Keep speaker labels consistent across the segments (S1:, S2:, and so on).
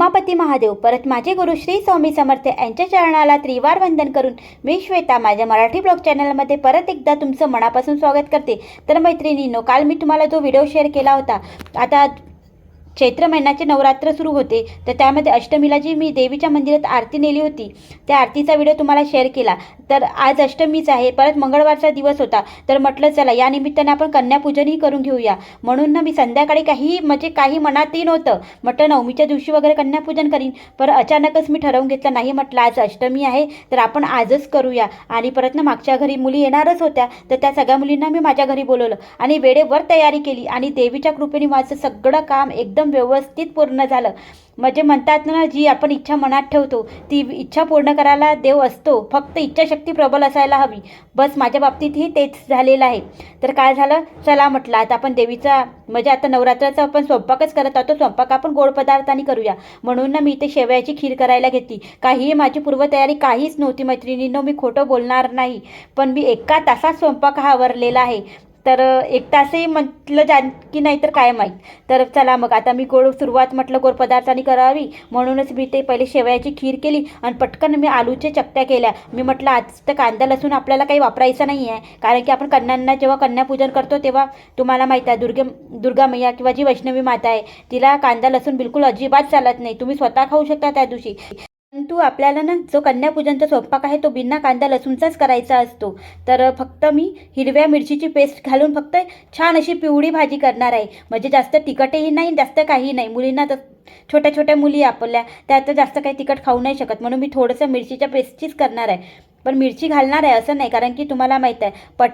S1: उमापती महादेव परत माझे गुरु श्री स्वामी समर्थ यांच्या चरणाला त्रिवार वंदन करून मी श्वेता माझ्या मराठी ब्लॉग चॅनलमध्ये परत एकदा तुमचं मनापासून स्वागत करते। तर मैत्रिणींनो, काल मी तुम्हाला जो व्हिडिओ शेअर केला होता, आता चैत्र महिन्याचे नवरात्र सुरू होते, तर त्यामध्ये अष्टमीला जी मी देवीच्या मंदिरात आरती नेली होती, त्या आरतीचा व्हिडिओ तुम्हाला शेअर केला। तर आज अष्टमीच आहे, परत मंगळवारचा दिवस होता, तर म्हटलं चला या निमित्ताने आपण कन्यापूजनही करून घेऊया। म्हणून ना मी संध्याकाळी काही मनातही नव्हतं, म्हटलं नवमीच्या दिवशी वगैरे कन्यापूजन करीन, पण अचानकच मी ठरवून घेतलं, नाही म्हटलं आज अष्टमी आहे तर आपण आजच करूया। आणि परत ना मागच्या घरी मुली येणारच होत्या, तर त्या सगळ्या मुलींना मी माझ्या घरी बोलवलं आणि वेळेवर तयारी केली आणि देवीच्या कृपेने माझं सगळं काम एकदम व्यवस्थित पूर्ण झालं। म्हणजे म्हणतात ना, जी आपण इच्छा मनात ठेवतो ती इच्छा पूर्ण करायला देव असतो, फक्त इच्छाशक्ती प्रबल असायला हवी। बस माझ्या बाबतीतही तेच झालेलं आहे। तर काय झालं, चला म्हटलं आता आपण देवीचा म्हणजे आता नवरात्राचा आपण स्वयंपाकच करत आहोत, स्वयंपाक आपण गोड पदार्थांनी करूया। म्हणून ना मी इथे शेवयाची खीर करायला घेतली। काही माझी पूर्वतयारी काहीच नव्हती मैत्रिणींनो, मी खोटं बोलणार नाही, पण मी एका तासात स्वयंपाक हा आवरलेला आहे। तर एक तासही म्हटलं की नाही तर काय माहीत। तर चला मग आता मी सुरुवात म्हटलं गोड पदार्थांनी करावी, म्हणूनच मी ते पहिले शेवयाची खीर केली आणि पटकन मी आलूच्या चकत्या केल्या। मी म्हटलं आज तर कांदा लसूण आपल्याला काही वापरायचं नाही आहे, कारण की आपण कन्यांना जेव्हा कन्यापूजन करतो तेव्हा तुम्हाला माहीत आहे दुर्गा मैया किंवा जी वैष्णवी माता आहे तिला कांदा लसूण बिलकुल अजिबात चालत नाही। तुम्ही स्वतः खाऊ शकता त्या दिवशी, परंतु आपल्याला ना जो कन्यापूजनचा स्वयंपाक आहे तो बिना कांदा लसूणचाच करायचा असतो। तर फक्त मी हिरव्या मिरचीची पेस्ट घालून फक्त छान अशी पिवळी भाजी करणार आहे, म्हणजे जास्त तिखटही नाही जास्त काही नाही। मुलींना तर छोट्या छोट्या मुली आपल्या त्या तर जास्त काही तिखट खाऊ नाही शकत, म्हणून मी थोडंसं मिरचीच्या पेस्टचीच करणार आहे। पण मिरची घालणार आहे असं नाही, कारण की तुम्हाला माहीत आहे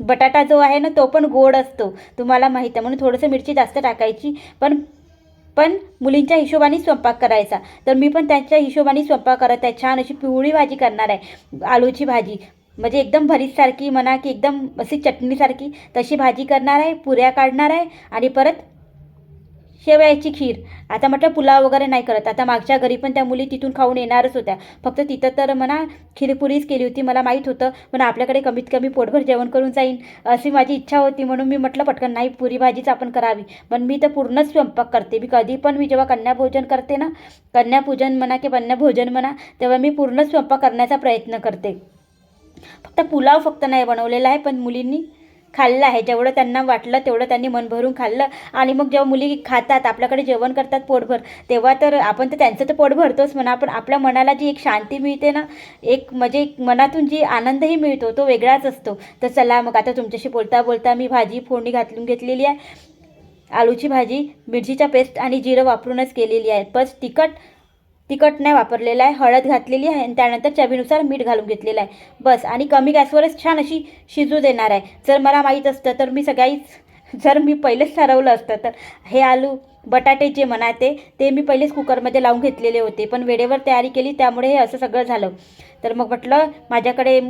S1: बटाटा जो आहे ना तो पण गोड असतो, तुम्हाला माहीत आहे, म्हणून थोडंसं मिरची जास्त टाकायची। पण मुलींच्या हिशोबाने स्वयंपाक करायचा। तर मी पण त्यांच्या हिशोबाने स्वयंपाक करत आहे। छान अशी पिवळी भाजी करणार आहे, आलूची भाजी, म्हणजे एकदम भरीतसारखी म्हणा की एकदम अशी चटणीसारखी तशी भाजी करणार आहे। पुऱ्या काढणार आहे आणि परत शेवयाची खीर। आता म्हटलं पुलाव वगैरे नाही करत, आता मागच्या घरी पण त्या मुली तिथून खाऊन येणारच होत्या, फक्त तिथं तर म्हणा खीरपुरीच केली होती। मला माहीत होतं पण आपल्याकडे कमीत कमी पोटभर जेवण करून जाईन अशी माझी इच्छा होती, म्हणून मी म्हटलं पटकन नाही पुरी भाजीच आपण करावी। पण मी तर पूर्णच स्वयंपाक करते, मी कधी पण मी जेव्हा कन्याभोजन करते ना, कन्यापूजन म्हणा की कन्याभोजन म्हणा, तेव्हा मी पूर्ण स्वयंपाक करण्याचा प्रयत्न करते। फक्त पुलाव फक्त नाही बनवलेला आहे, पण मुलींनी खाल्लं आहे, जेवढं त्यांना वाटलं तेवढं त्यांनी मन भरून खाल्लं। आणि मग जेव्हा मुली खातात आपल्याकडे जेवण करतात पोटभर, तेव्हा तर आपण तर त्यांचं तर पोट भरतोच म्हणा, पण आपल्या मनाला जी एक शांती मिळते ना, एक म्हणजे मनातून जी आनंदही मिळतो तो वेगळाच असतो। तर चला मग आता तुमच्याशी बोलता बोलता मी भाजी फोडणी घालून घेतलेली आहे। आलूची भाजी मिरचीचा पेस्ट आणि जिरं वापरूनच केलेली आहे, बस तिखट नाही वापरलेला आहे, हळद घातलेली आहे आणि त्यानंतर चवीनुसार मीठ घालून घेतलेलं आहे बस। आणि कमी गॅसवरच छान अशी शिजू देणार आहे। जर मला माहीत असतं तर जर मी पहिलेच ठरवलं असतं तर हे आलू बटाटे जे म्हणा ते मी पहिलेच कुकरमध्ये लावून घेतलेले होते, पण वेळेवर तयारी केली त्यामुळे हे असं सगळं झालं। तर मग म्हटलं माझ्याकडे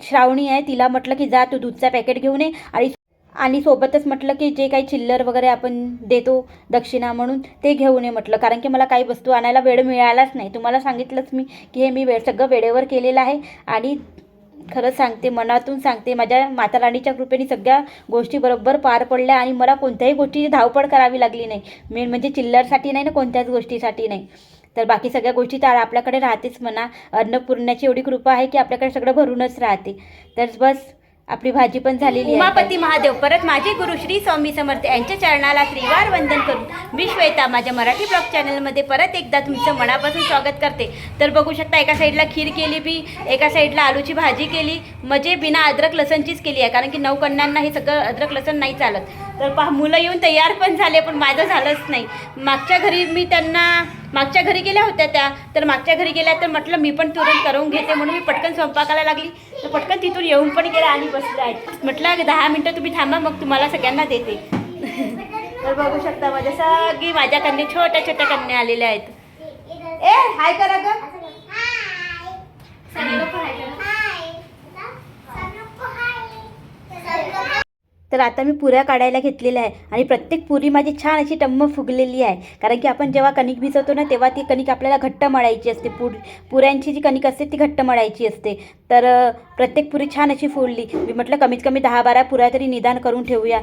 S1: श्रावणी आहे, तिला म्हटलं की जा तू दूधचा पॅकेट घेऊन ये आणि सोबतच म्हटलं की जे काही चिल्लर वगैरे आपण देतो दक्षिणा म्हणून ते घेऊन ये म्हटलं, कारण की मला काही वस्तू आणायला वेळ मिळालाच नाही। तुम्हाला सांगितलंच मी की हे मी सगळं वेळेवर केलेलं आहे आणि खरंच सांगते, मनातून सांगते, माझ्या माता राणीच्या कृपेने सगळ्या गोष्टी बरोबर पार पडल्या आणि मला कोणत्याही गोष्टीची धावपळ करावी लागली नाही। मेन म्हणजे चिल्लरसाठी नाही ना, कोणत्याच गोष्टीसाठी नाही। तर बाकी सगळ्या गोष्टी तर आपल्याकडे राहतेच म्हणा, अन्नपूर्णाची एवढी कृपा आहे की आपल्याकडे सगळं भरूनच राहते। तर बस आपली भाजी पण झालेली आहे। उमापती महादेव परत माझे गुरु श्री स्वामी समर्थ यांच्या चरणाला त्रिवार वंदन करून मी श्वेता माझ्या मराठी ब्लॉग चॅनलमध्ये परत एकदा तुमचं मनापासून स्वागत करते। तर बघू शकता एका साईडला खीर केली मी, एका साईडला आलूची भाजी केली, म्हणजे बिना अद्रक लसणचीच केली आहे, कारण की 9 कन्यांना हे सगळं अद्रक लसण नाही चालत। तर पहा मुलं येऊन तयार पण झाले, पण माझं झालंच नाही। मागच्या घरी गेल्या होत्या त्या, तर मागच्या घरी गेल्या तर म्हटलं मी पण तुरंत करून घेते, म्हणून मी पटकन स्वयंपाकाला लागली, तर पटकन तिथून येऊन पण गेल्या आणि बसल्या आहेत। म्हटलं 10 मिनटं तुम्ही थांबा, मग तुम्हाला सगळ्यांना देते। तर बघू शकता माझ्या कन्या छोट्या छोट्या कन्या आलेल्या आहेत। ए हाय करा ग, तर आता मी पुऱ्या काढायला घेतलेल्या आहे आणि प्रत्येक पुरी माझी छान अशी टम्म फुगलेली आहे. कारण की आपण जेव्हा कणिक भिजवतो ना तेव्हा ती कणिक आपल्याला घट्ट मळायची असते. पुऱ्यांची जी कणिक असते ती घट्ट मळायची असते. तर प्रत्येक पुरी छान अशी फुलली. मी म्हटलं कमीत कमी 10-12 पुऱ्या तरी निदान करून ठेवूया,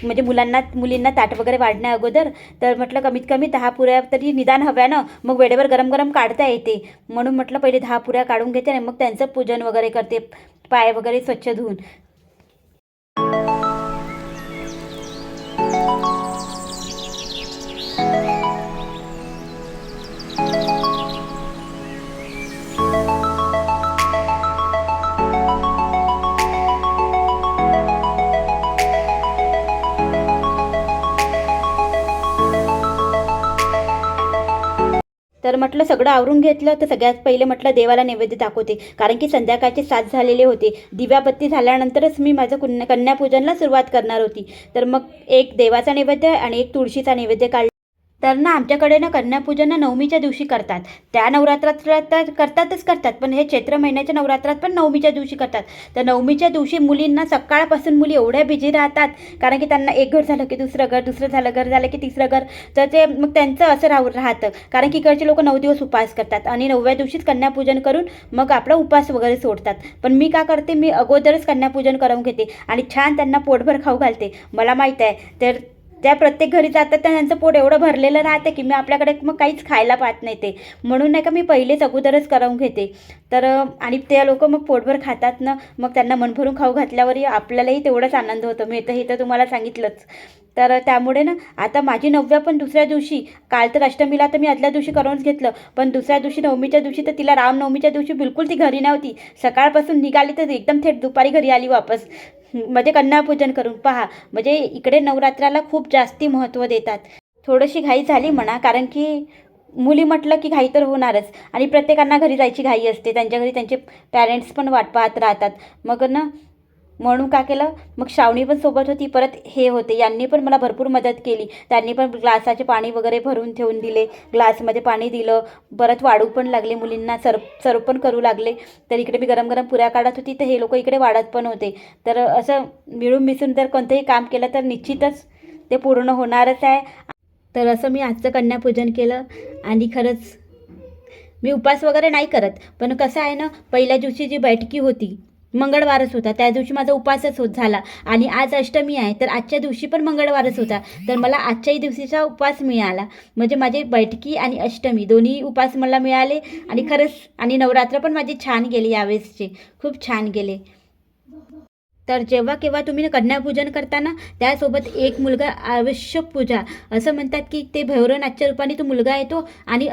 S1: म्हणजे मुलींना ताट वगैरे वाढण्या अगोदर. तर म्हटलं कमीत कमी 10 पुऱ्या तरी निदान हव्या ना, मग वेळेवर गरम गरम काढता येते. म्हणून म्हटलं पहिले 10 पुऱ्या काढून घेते आणि मग त्यांचं पूजन वगैरे करते, पाय वगैरे स्वच्छ धुवून. तर म्हटलं सगळं आवरून घेतलं तर सगळ्यात पहिले म्हटलं देवाला नैवेद्य दाखवते. कारण की संध्याकाळचे 7 झालेले होते. दिव्याबत्ती झाल्यानंतरच मी माझं कन्यापूजनला सुरुवात करणार होती. तर मग एक देवाचा नैवेद्य आणि एक तुळशीचा नैवेद्य काढला. तर ना आमच्याकडे ना कन्यापूजन ना नवमीच्या दिवशी करतात. त्या नवरात्रात तर करतात, पण हे चैत्र महिन्याच्या नवरात्रात पण नवमीच्या दिवशी करतात. तर नवमीच्या दिवशी मुलींना सकाळपासून मुली एवढ्या बिझी राहतात, कारण की त्यांना एक घर झालं की दुसरं घर, दुसरं घर झालं की तिसरं घर. तर ते मग त्यांचं असं राहतं. कारण की इकडचे लोक 9 दिवस उपवास करतात आणि 9व्या दिवशीच कन्यापूजन करून मग आपला उपवास वगैरे सोडतात. पण मी काय करते, मी अगोदरच कन्यापूजन करून घेते आणि छान त्यांना पोटभर खाऊ घालते. मला माहीत आहे तर त्या प्रत्येक घरी जातात तर त्यांचं पोट एवढं भरलेलं राहतं की मी आपल्याकडे मग काहीच खायला पाहत नाही. ते म्हणून नाही का मी पहिलेच अगोदरच करून घेते. तर आणि ते लोक मग पोटभर खातात ना, मग त्यांना मन भरून खाऊ घातल्यावरही आपल्यालाही तेवढाच आनंद होतो. मी तर हे तर तुम्हाला सांगितलंच. तर त्यामुळे ना आता माझी 9व्या पण दुसऱ्या दिवशी, काल तर अष्टमीला तर मी आदल्या दिवशी करूनच घेतलं, पण दुसऱ्या दिवशी नवमीच्या दिवशी तर तिला रामनवमीच्या दिवशी बिलकुल ती घरी नव्हती. सकाळपासून निघाली तर एकदम थेट दुपारी घरी आली वापस, म्हणजे कन्यापूजन करून. पहा, म्हणजे इकडे नवरात्राला खूप जास्ती महत्त्व देतात. थोडीशी घाई झाली म्हणा, कारण की मुली म्हटलं की घाई तर होणारच आणि प्रत्येकांना घरी जायची घाई असते. त्यांच्या घरी त्यांचे पॅरेंट्स पण वाट पाहत राहतात. मग ना म्हणून काय केलं, मग श्रावणी पण सोबत होती, परत हे होते, यांनी पण मला भरपूर मदत केली. त्यांनी पण ग्लासाचे पाणी वगैरे भरून ठेवून दिले, ग्लासमध्ये पाणी दिलं, परत वाढू पण लागले मुलींना, सर्व पण करू लागले. तर इकडे मी गरम गरम पुऱ्या काढत होती तर हे लोक इकडे वाढत पण होते. तर असं मिळून मिसळून जर कोणतंही काम केलं तर निश्चितच ते पूर्ण होणारच आहे. तर असं मी आजचं कन्यापूजन केलं आणि खरंच मी उपवास वगैरे नाही करत, पण कसं आहे ना, पहिल्या दिवशी जी बैठकी होती, मंगळवारच होता, त्या दिवशी माझा उपवासच झाला आणि आज अष्टमी आहे, तर आजच्या दिवशी पण मंगळवारच होता. तर मला आजच्याही दिवशीचा उपवास मिळाला. म्हणजे माझी बैठकी आणि अष्टमी दोन्ही उपवास मला मिळाले आणि खरंच, आणि नवरात्र पण माझे छान गेले, यावेळेसचे खूप छान गेले. तर जेव्हा केव्हा तुम्ही कन्यापूजन करताना त्यासोबत एक मुलगा आवश्यक पूजा. असं म्हणतात की ते भैरवनाथच्या रूपाने तो मुलगा येतो आणि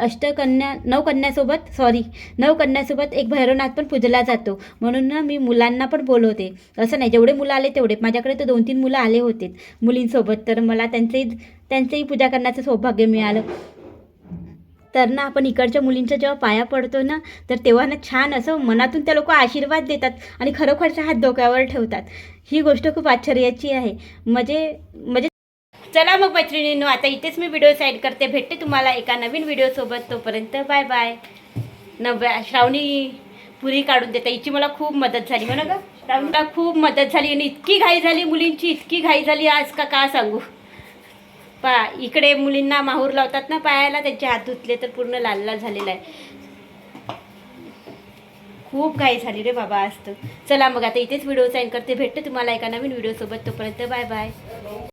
S1: नऊ कन्यासोबत एक भैरवनाथ पण पूजला जातो. म्हणून ना मी मुलांना पण बोलवते. असं नाही, जेवढे मुलं आले तेवढे. माझ्याकडे तर 2-3 मुलं आले होते मुलींसोबत, तर मला त्यांचंही पूजा करण्याचं सौभाग्य मिळालं. तर ना आपण इकडच्या मुलींच्या जेव्हा पाया पडतो ना, तर तेव्हा ना छान असं मनातून त्या लोक आशीर्वाद देतात आणि खरोखरचा हात डोक्यावर ठेवतात. ही गोष्ट खूप आश्चर्याची आहे. म्हणजे चला मग मैत्रिणींनो, आता इथेच मी व्हिडिओ साईड करते. भेटते तुम्हाला एका नवीन व्हिडिओसोबत. तोपर्यंत बाय बाय. श्रावणी पुरी काढून देते, हिची मला खूप मदत झाली म्हणा का. श्रावणीला खूप मदत झाली आणि इतकी घाई झाली मुलींची, इतकी घाई झाली आज का सांगू. इकडे मुलींना माहूर लावतात ना पायाला, त्यांचे हात धुतले तर पूर्ण लाल लाल झालेला आहे. खूप घाई झाली रे बाबा आज तर. चला मग आता इथेच व्हिडिओ साईन करते. भेटते तुम्हाला एका नवीन व्हिडिओसोबत. तोपर्यंत बाय बाय.